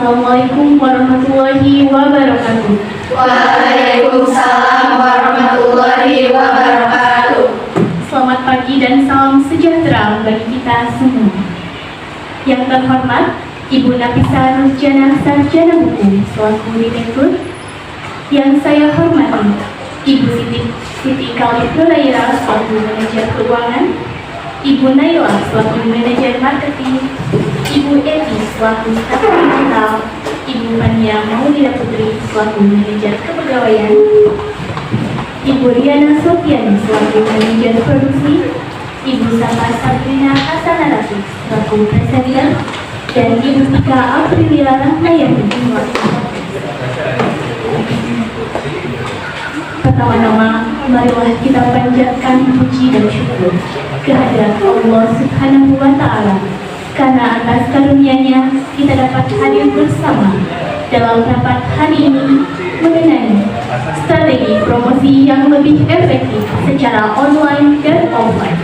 Assalamualaikum warahmatullahi wabarakatuh. Waalaikumsalam warahmatullahi wabarakatuh. Selamat pagi dan salam sejahtera bagi kita semua. Yang terhormat Ibu Nafisa Rusjana Sarjana Hukum selaku Direktur. Yang saya hormati Ibu Siti Khalid Nuraira selaku Manajer Keuangan, Ibu Naila selaku Manajer Marketing, Ibu Eti selaku Staf Digital, Ibu Fania Maulida Putri selaku Manajer Kepegawaian, Ibu Riana Sofiani selaku Manajer Produksi, Ibu Sama Sabrina Hasanarati selaku Presenter, dan Ibu Tika Aprilia Rahmayani. Pertama-tama, marilah kita panjatkan puji dan syukur kehadirat Allah Subhanahu wa Ta'ala, karena atas karunia-Nya kita dapat hadir bersama dalam rapat hari ini mengenai strategi promosi yang lebih efektif secara online dan offline.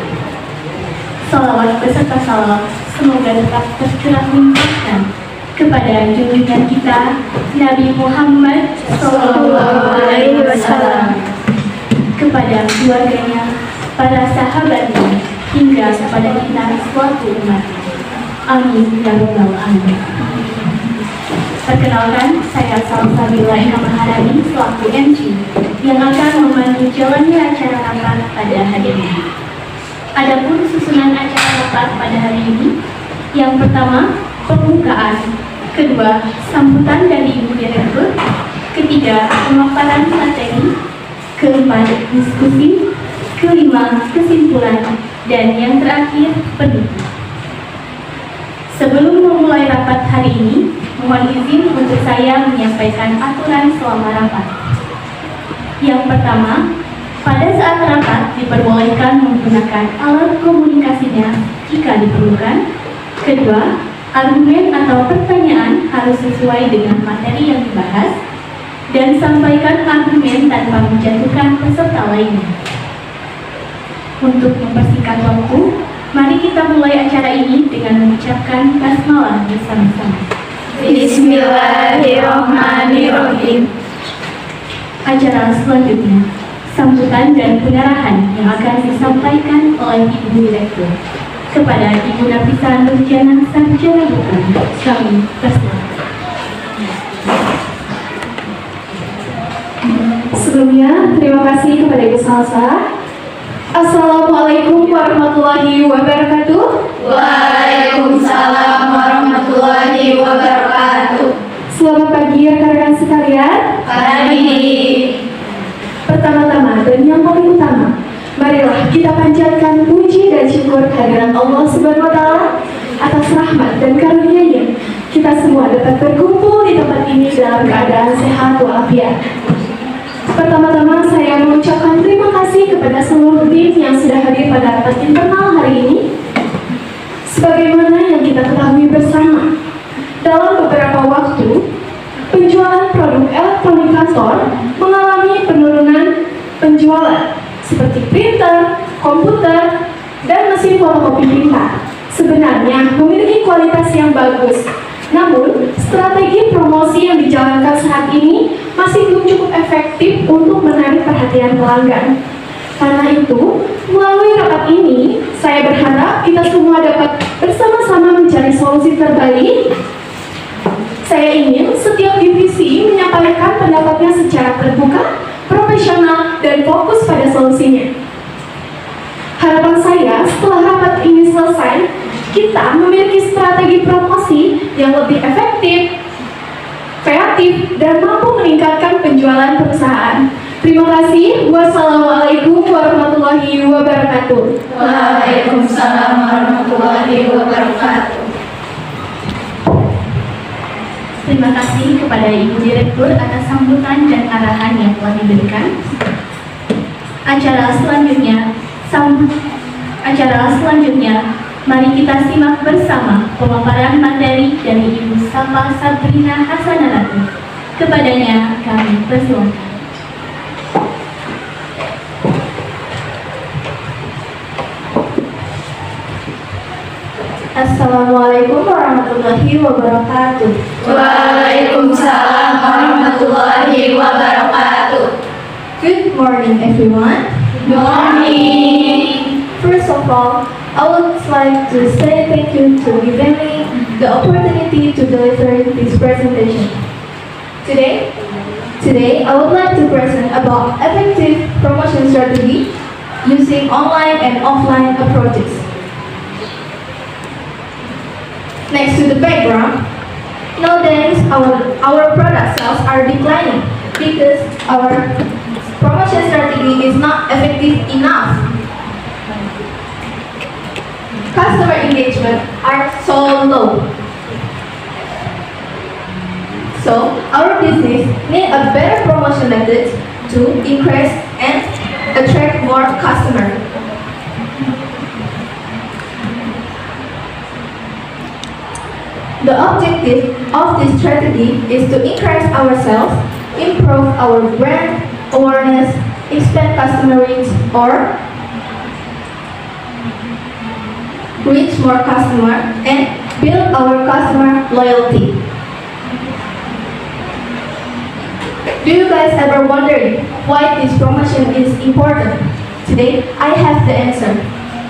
Salawat beserta salam semoga tetap tercurah limpahkan kepada junjungan kita Nabi Muhammad SAW, kepada keluarganya, para sahabatnya, hingga kepada kita suatu umat. Amin ya rabbal alamin. Perkenalkan, saya Salsabila Inam Maharani selaku MC yang akan memandu jalannya acara rapat pada hari ini. Adapun susunan acara rapat pada hari ini, yang pertama pembukaan, kedua sambutan dari Ibu Direktur, ketiga pemaparan materi, keempat diskusi, kelima kesimpulan, dan yang terakhir penutup. Sebelum memulai rapat hari ini, mohon izin untuk saya menyampaikan aturan selama rapat. Yang pertama, pada saat rapat diperbolehkan menggunakan alat komunikasinya jika diperlukan. Kedua, argumen atau pertanyaan harus sesuai dengan materi yang dibahas, dan sampaikan argumen tanpa menjatuhkan peserta lainnya. Untuk mempersingkat waktu, mari kita mulai acara ini dengan mengucapkan basmalah bersama-sama. Bismillahirrahmanirrahim. Acara selanjutnya, sambutan dan pengarahan yang akan disampaikan oleh Ibu Direktur kepada Ibu Nafisa Rusjana Sarjana Hukum. Kami persilakan. Sebelumnya, terima kasih kepada Ibu Salsa. Assalamualaikum warahmatullahi wabarakatuh. Waalaikumsalam warahmatullahi wabarakatuh. Selamat pagi rekan-rekan sekalian. Pagi. Pertama-tama dan yang paling utama, marilah kita panjatkan puji dan syukur kehadirat Allah Subhanahu wa Ta'ala atas rahmat dan karunia-Nya. Kita semua dapat berkumpul di tempat ini dalam keadaan sehat walafiat. Pertama-tama saya mengucapkan terima kasih kepada seluruh tim yang sudah hadir pada rapat internal hari ini. Sebagaimana yang kita ketahui bersama, dalam beberapa waktu, penjualan produk elektronik kantor mengalami penurunan penjualan seperti printer, komputer, dan mesin fotokopi pintar. Sebenarnya memiliki kualitas yang bagus, namun strategi promosi yang dijalankan saat ini masih belum cukup efektif untuk menarik perhatian pelanggan. Karena itu, melalui rapat ini, saya berharap kita semua dapat bersama-sama mencari solusi terbaik. Saya ingin setiap divisi menyampaikan pendapatnya secara terbuka, profesional, dan fokus pada solusinya. Harapan saya setelah rapat ini selesai, kita memiliki strategi promosi yang lebih efektif, kreatif, dan mampu meningkatkan penjualan perusahaan. Terima kasih. Wassalamualaikum warahmatullahi wabarakatuh. Waalaikumsalam warahmatullahi wabarakatuh. Terima kasih kepada Ibu Direktur atas sambutan dan arahan yang telah diberikan. Acara selanjutnya, mari kita simak bersama pemaparan materi dari Ibu Sama Sabrina Hasanarati. Kepadanya kami persilakan. Assalamualaikum Assalamualaikum warahmatullahi wabarakatuh. Waalaikumsalam warahmatullahi wabarakatuh. Good morning, everyone. Morning. First of all, I would like to say thank you to giving me the opportunity to deliver this presentation. Today, I would like to present about effective promotion strategy using online and offline approaches. Next to the background, nowadays our product sales are declining because our promotion strategy is not effective enough. Customer engagement are so low. So our business need a better promotion method to increase and attract more customers. The objective of this strategy is to increase our sales, improve our brand awareness, expand customer reach, or reach more customers and build our customer loyalty. Do you guys ever wonder why this promotion is important? Today, I have the answer.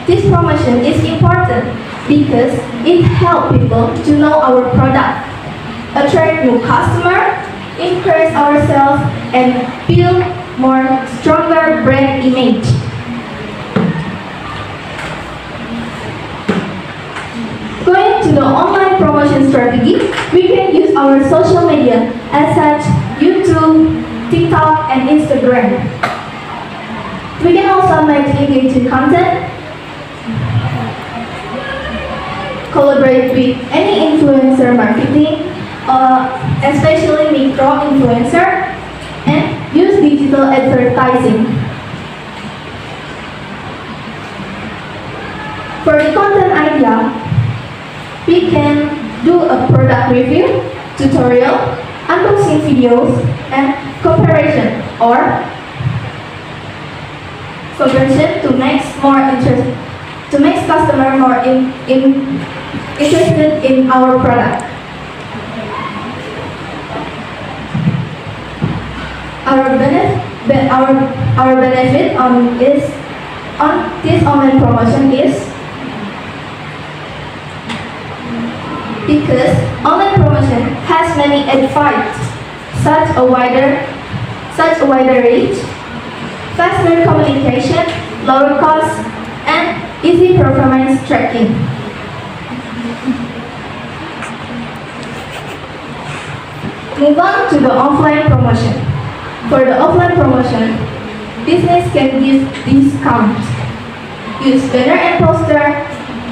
This promotion is important because it helps people to know our product, attract new customers, increase our sales, and build more stronger brand image. Going to the online promotion strategy, we can use our social media as such YouTube, TikTok, and Instagram. We can also make engaging content, collaborate with any influencer marketing, especially micro influencer, and use digital advertising. For the content idea, we can do a product review, tutorial, unboxing videos, and comparison or conversion to make customer more interested in our product. Our benefit on this online promotion is because online promotion has many advantages, such a wider reach, faster communication, lower cost, and easy performance tracking. Move on to the offline promotion. For the offline promotion, business can give discounts, use banner and poster,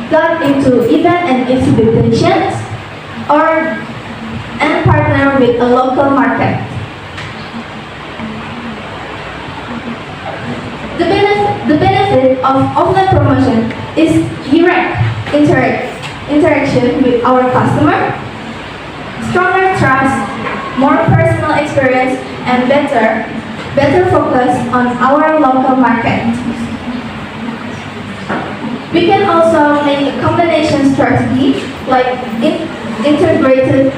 got into event and exhibitions, and partner with a local market. The benefit of offline promotion is direct interaction with our customer, stronger trust, more personal experience, and better focus on our local market. We can also make a combination strategy like integrated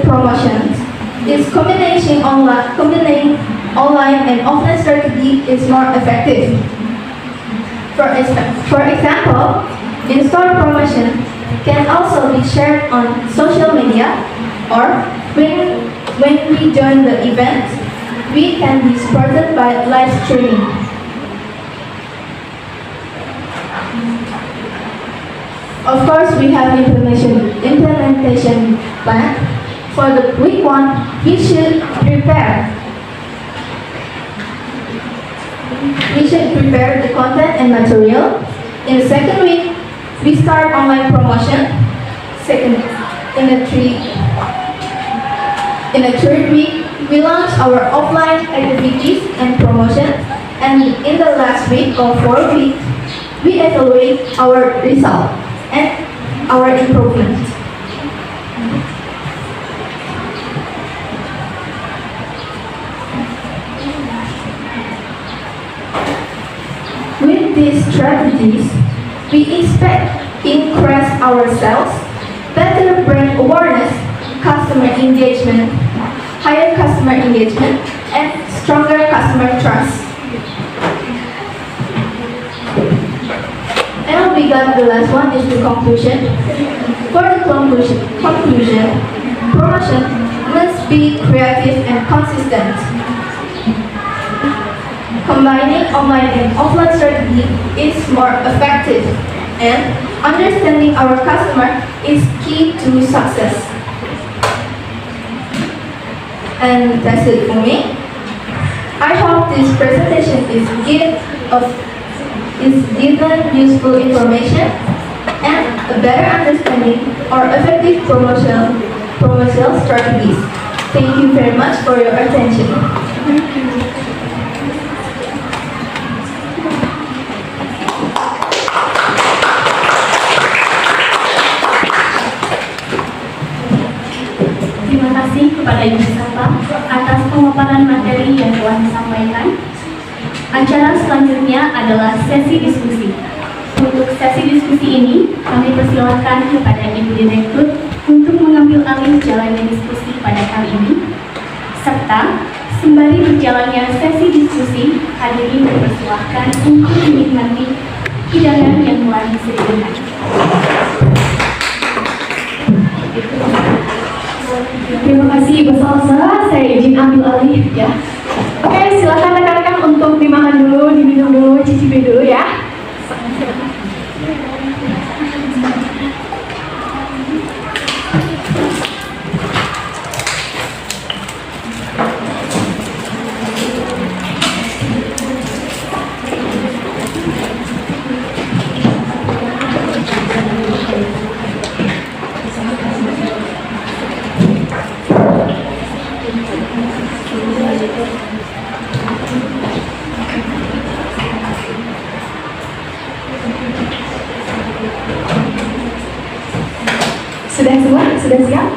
promotions. This combining online and offline strategy is more effective. For example, in-store promotion can also be shared on social media, or when we join the event, we can be supported by live streaming. Of course, we have implementation plan. For the week 1, we should prepare the content and material. In the second week, we start online promotion. In the third week, we launch our offline activities and promotion. And in the last week or 4th week, we evaluate our result and our improvement. With these strategies, We expect increase ourselves, better brand awareness, customer engagement, higher customer engagement, and stronger customer trust. And we got the last one is the conclusion. For the conclusion, promotion must be creative and consistent. Combining online and offline strategy is more effective, and understanding our customer is key to success. And that's it for me. I hope this presentation is given useful information and a better understanding or effective promotional strategies. Thank you very much for your attention. Terima kasih kepada Ibu Sapa atas pemaparan materi yang telah disampaikan. Acara selanjutnya adalah sesi diskusi. Untuk sesi diskusi ini, kami persilakan kepada Ibu Direktur untuk mengambil alih jalannya diskusi pada kali ini. Serta, sembari berjalannya sesi diskusi, hadirin dipersilakan untuk menikmati hidangan yang telah disediakan. Terima kasih Ibu Salsa, saya izin ambil alih ya. Oke, silakan rekan-rekan untuk dimakan dulu, diminum dulu, cicipi dulu ya. Sudah semua? Sudah siap?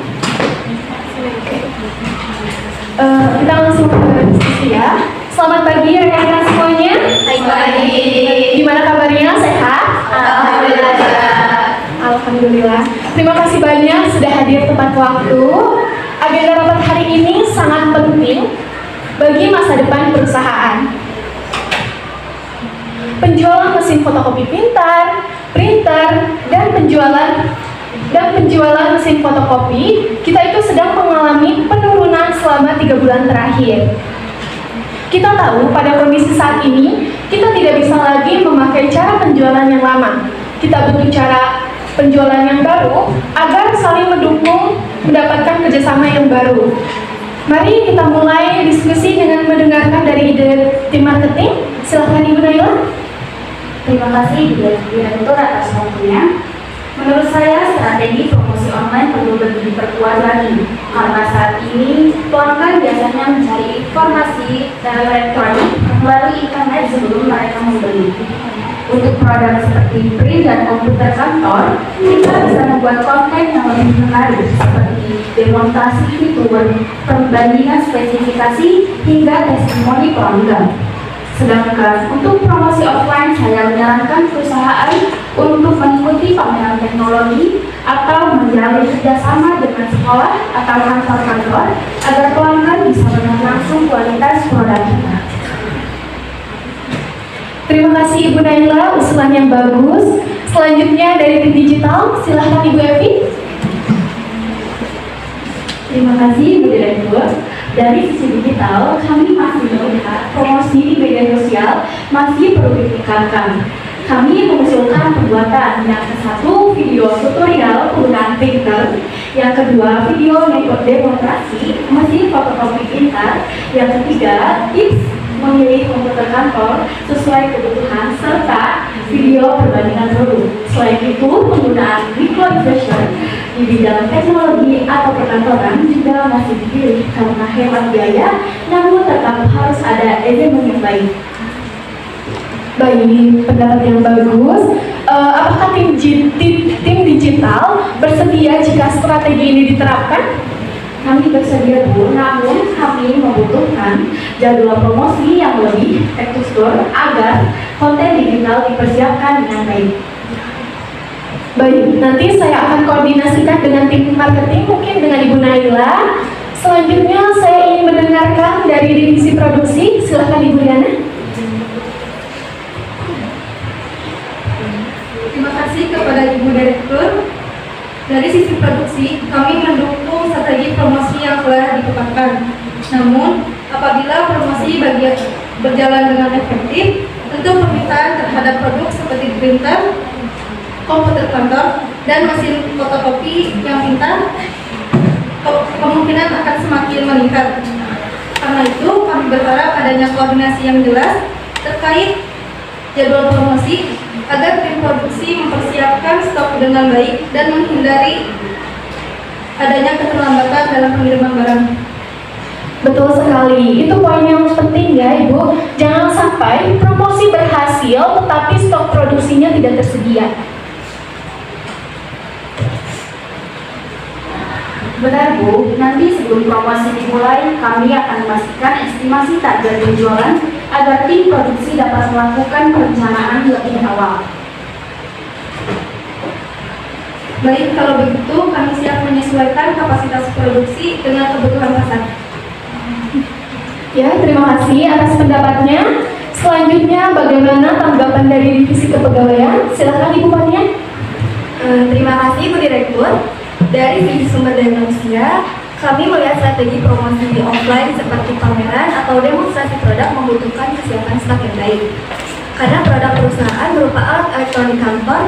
Kita langsung ke diskusi ya. Selamat pagi rekan-rekan semuanya. Baik, baik. Gimana kabarnya? Sehat? Alhamdulillah. Alhamdulillah. Terima kasih banyak sudah hadir tepat waktu. Agenda rapat hari ini sangat penting bagi masa depan perusahaan. Penjualan mesin fotokopi pintar, printer, dan penjualan mesin fotokopi, kita itu sedang mengalami penurunan selama 3 bulan terakhir. Kita tahu pada kondisi saat ini, kita tidak bisa lagi memakai cara penjualan yang lama. Kita butuh cara penjualan yang baru agar saling mendukung mendapatkan kerjasama yang baru. Mari kita mulai diskusi dengan mendengarkan dari ide tim marketing. Silahkan Ibu Naila. Terima kasih Direktur atas waktunya. Menurut saya, strategi promosi online perlu lebih diperkuat lagi karena saat ini pelanggan biasanya mencari informasi dalam elektronik melalui internet sebelum mereka membeli. Untuk produk seperti print dan komputer kantor, kita bisa membuat konten yang lebih menarik seperti demonstrasi fitur, perbandingan spesifikasi, hingga testimoni pelanggan. Sedangkan untuk promosi offline, saya menyarankan perusahaan untuk mengikuti pameran teknologi atau menjalin kerjasama dengan sekolah atau kantor-kantor agar pelanggan bisa melihat langsung kualitas produk kita. Terima kasih Ibu Naila, usulan yang bagus. Selanjutnya dari tim digital, silahkan Ibu Evi. Terima kasih Bu Direktur. Dari sisi digital, kami masih melihat promosi di media sosial masih perlu ditingkatkan. Kami mengusulkan pembuatan yang satu video tutorial penggunaan printer, yang kedua video demonstrasi mesin fotokopi pintar, yang ketiga tips memilih komputer kantor sesuai kebutuhan serta video perbandingan produk. Selain itu, penggunaan microinversion di bidang teknologi atau perkantoran juga masih dipilih karena hemat biaya, namun tetap harus ada elemen yang baik. Baik, pendapat yang bagus. Apakah tim digital bersedia jika strategi ini diterapkan? Kami bersedia Bu, namun kami membutuhkan jadwal promosi yang lebih tekstur agar konten digital dipersiapkan dengan baik. Baik, nanti saya akan koordinasikan dengan tim marketing, mungkin dengan Ibu Naila. Selanjutnya saya ingin mendengarkan dari divisi produksi. Silakan Ibu Yana. Terima kasih kepada Ibu Direktur. Dari sisi produksi, kami mendukung strategi promosi yang telah ditetapkan. Namun, apabila promosi berjalan dengan efektif, tentu permintaan terhadap produk seperti printer, komputer kantor, dan mesin fotokopi yang pintar kemungkinan akan semakin meningkat. Karena itu, kami berharap adanya koordinasi yang jelas terkait jadwal promosi agar tim produksi mempersiapkan stok dengan baik dan menghindari adanya keterlambatan dalam pengiriman barang. Betul sekali, itu poin yang penting ya Ibu. Jangan sampai promosi berhasil tetapi stok produksinya tidak tersedia. Benar Bu, nanti sebelum promosi dimulai, kami akan memastikan estimasi target penjualan agar tim produksi dapat melakukan perencanaan lebih awal. Baik, kalau begitu kami siap menyesuaikan kapasitas produksi dengan kebutuhan pasar. Ya, terima kasih atas pendapatnya. Selanjutnya, bagaimana tanggapan dari divisi kepegawaian? Silakan Ibu Fania. Terima kasih Bu Direktur. Dari sisi sumber daya manusia, kami melihat strategi promosi di offline seperti pameran atau demonstrasi produk membutuhkan kesiapan stok yang baik. Karena produk perusahaan berupa alat elektronik kantor,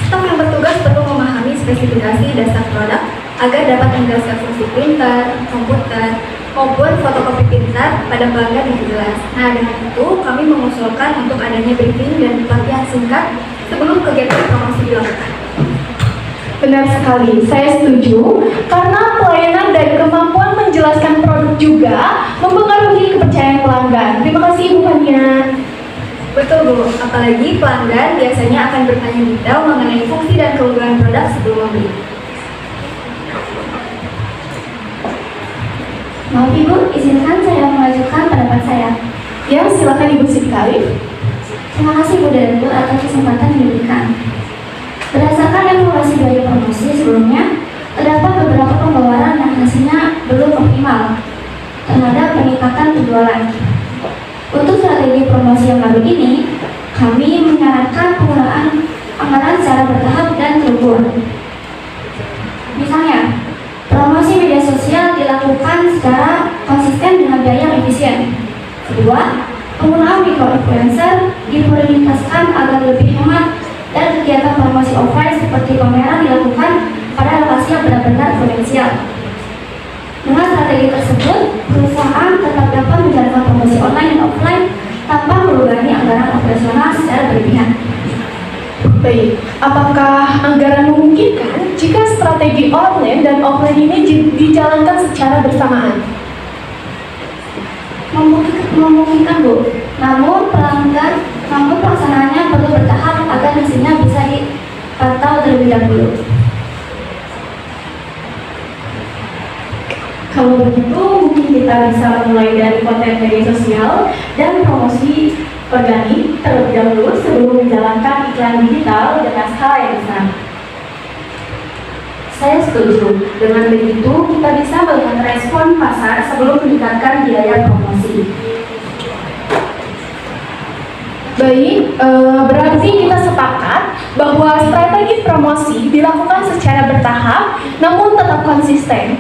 stok yang bertugas perlu memahami spesifikasi dasar produk agar dapat menjelaskan fungsi printer, komputer, maupun fotokopi pintar pada pelanggan yang jelas. Nah, dengan itu kami mengusulkan untuk adanya briefing dan pelatihan singkat sebelum kegiatan promosi dilakukan. Benar sekali, saya setuju. Karena pelayanan dan kemampuan menjelaskan produk juga mempengaruhi kepercayaan pelanggan. Terima kasih Ibu Fania. Betul Bu, apalagi pelanggan biasanya akan bertanya detail mengenai fungsi dan keunggulan produk sebelum membeli. Maaf Ibu, izinkan saya mengajukan pendapat saya. Ya, silakan Ibu Siti Khalif. Terima kasih Bu Direktur atas kesempatan yang diberikan. Berdasarkan evaluasi biaya promosi sebelumnya, terdapat beberapa pembayaran yang hasilnya belum optimal terhadap peningkatan penjualan. Untuk strategi promosi yang baru ini, kami menyarankan penggunaan anggaran secara bertahap dan terukur. Misalnya, promosi media sosial dilakukan secara konsisten dengan biaya yang efisien. Kedua, penggunaan micro-influencer diprioritaskan agar lebih hemat dan kegiatan promosi offline seperti pameran dilakukan pada lokasi yang benar-benar potensial. Dengan strategi tersebut, perusahaan tetap dapat menjalankan promosi online dan offline tanpa membebani anggaran operasional secara berlebihan. Baik, apakah anggaran memungkinkan jika strategi online dan offline ini dijalankan secara bersamaan? Memungkinkan Bu, namun pelaksanaannya perlu bertahap agar hasilnya bisa dipantau terlebih dahulu. Kalau begitu, mungkin kita bisa mulai dari konten media sosial dan promosi organik terlebih dahulu sebelum menjalankan iklan digital dengan skala yang besar. Saya setuju. Dengan begitu, kita bisa melihat respon pasar sebelum meningkatkan biaya promosi. Baik, berarti kita sepakat bahwa strategi promosi dilakukan secara bertahap namun tetap konsisten.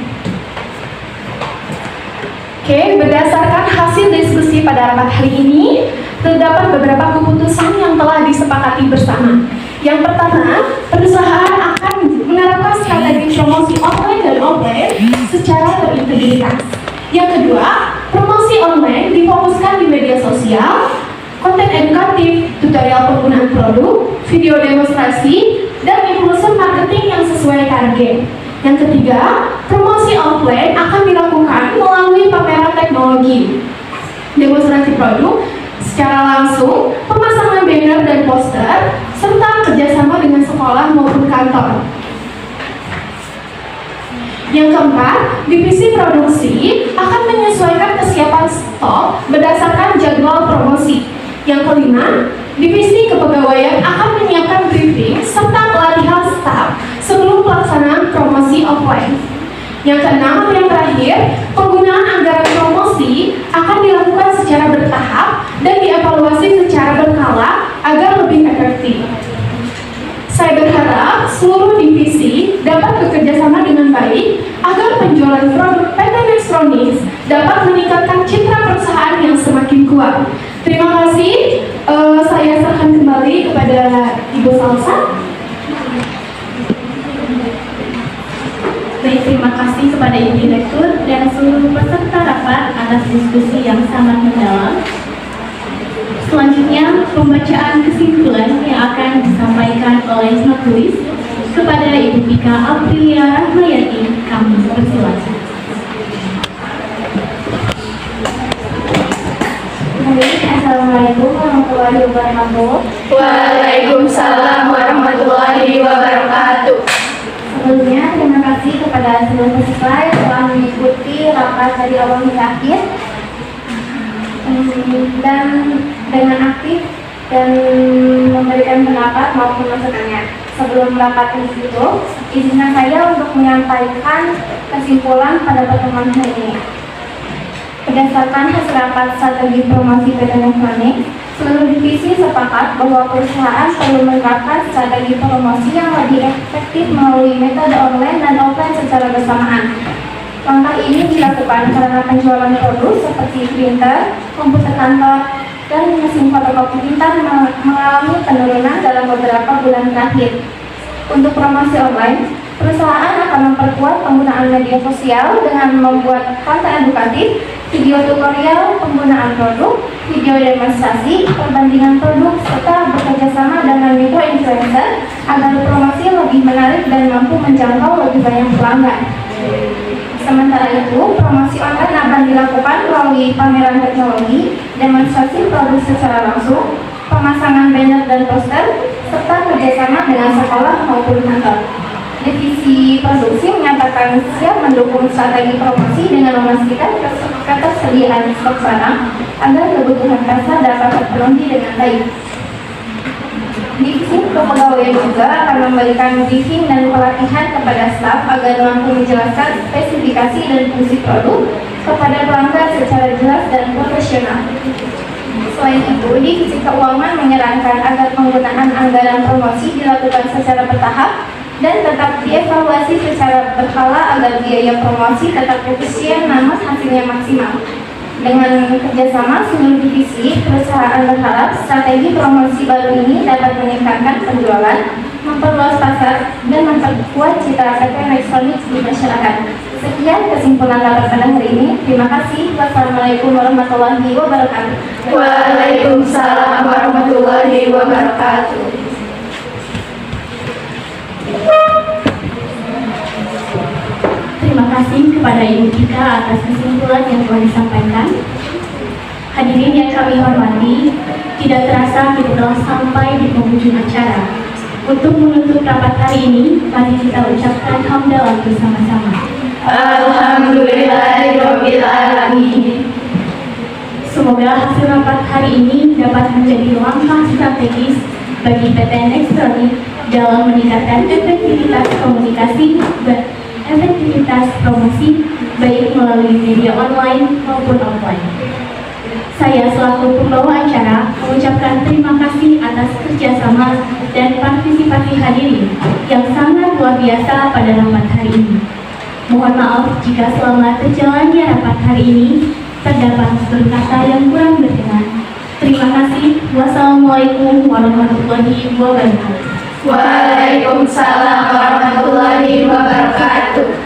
Oke, berdasarkan hasil diskusi pada rapat hari ini, terdapat beberapa keputusan yang telah disepakati bersama. Yang pertama, perusahaan akan menerapkan strategi promosi online dan offline secara berintegritas. Yang kedua, promosi online difokuskan di media sosial, konten edukatif, tutorial penggunaan produk, video demonstrasi, dan influencer marketing yang sesuai target. Yang ketiga, promosi offline akan dilakukan melalui pameran teknologi, demonstrasi produk secara langsung, pemasangan banner dan poster, serta kerjasama dengan sekolah maupun kantor. Yang keempat, divisi produksi akan menyesuaikan kesiapan stok berdasarkan jadwal promosi. Yang kelima, divisi kepegawaian akan menyiapkan briefing serta pelatihan staff promosi offline. Yang keenam atau yang terakhir, penggunaan anggaran promosi akan dilakukan secara bertahap dan dievaluasi secara berkala agar lebih efektif. Saya berharap seluruh divisi dapat bekerjasama dengan baik agar penjualan produk PT Nextronics dapat meningkatkan citra perusahaan yang semakin kuat. Terima kasih. Saya serahkan kembali kepada Ibu Salsa. Baik, terima kasih kepada Ibu Direktur dan seluruh peserta rapat atas diskusi yang sangat mendalam. Selanjutnya, pembacaan kesimpulan yang akan disampaikan oleh penulis kepada Ibu Pika Aprilia Rahmayati. Kami persilakan. Assalamualaikum warahmatullahi wabarakatuh. Waalaikumsalam warahmatullahi wabarakatuh. Sebelumnya, terima kasih kepada seluruh peserta yang telah mengikuti rapat dari awal hingga akhir dan dengan aktif dan memberikan pendapat maupun masukannya. Sebelum rapat ditutup, izinkan saya untuk menyampaikan kesimpulan pada pertemuan hari ini. Berdasarkan hasil rapat strategi promosi PT Nextronics, seluruh divisi sepakat bahwa perusahaan perlu menerapkan strategi promosi yang lebih efektif melalui metode online dan offline secara bersamaan. Langkah ini dilakukan karena penjualan produk seperti printer, komputer kantor, dan mesin fotokopi pintar mengalami penurunan dalam beberapa bulan terakhir. Untuk promosi online, perusahaan akan memperkuat penggunaan media sosial dengan membuat konten edukatif, video tutorial penggunaan produk, video demonstrasi, perbandingan produk, serta bekerjasama dengan micro-influencer agar promosi lebih menarik dan mampu menjangkau lebih banyak pelanggan. Sementara itu, promosi online akan dilakukan melalui pameran teknologi, demonstrasi produk secara langsung, pemasangan banner dan poster, serta kerjasama dengan sekolah maupun kantor. Divisi produksi menyatakan siap mendukung strategi promosi dengan memastikan ketersediaan stok barang agar kebutuhan pasar dapat terpenuhi dengan baik. Divisi kepegawaian juga akan memberikan briefing dan pelatihan kepada staf agar mampu menjelaskan spesifikasi dan fungsi produk kepada pelanggan secara jelas dan profesional. Selain itu, divisi keuangan menyarankan agar penggunaan anggaran promosi dilakukan secara bertahap dan tetap dievaluasi secara berkala agar biaya promosi tetap efisien namun hasilnya maksimal. Dengan kerjasama seluruh divisi, perusahaan berharap strategi promosi baru ini dapat meningkatkan penjualan, memperluas pasar, dan memperkuat citra PT Nextronics di masyarakat. Sekian kesimpulan rapat pada hari ini. Terima kasih. Wassalamualaikum warahmatullahi wabarakatuh. Waalaikumsalam warahmatullahi wabarakatuh. Terima kasih kepada Ibu Pika atas kesimpulan yang telah disampaikan. Hadirin yang kami hormati, tidak terasa kita telah sampai di penghujung acara. Untuk menutup rapat hari ini, mari kita ucapkan hamdalah bersama-sama. Alhamdulillahirabbil alamin. Semoga hasil rapat hari ini dapat menjadi langkah strategis bagi PT Nextronics dalam meningkatkan efektivitas komunikasi dan efektivitas promosi baik melalui media online maupun offline. Saya selaku pembawa acara mengucapkan terima kasih atas kerjasama dan partisipasi hadirin yang sangat luar biasa pada rapat hari ini. Mohon maaf jika selama terjalannya rapat hari ini terdapat kata yang kurang berkenan. Terima kasih. Wassalamualaikum warahmatullahi wabarakatuh. Waalaikumsalam warahmatullahi wabarakatuh.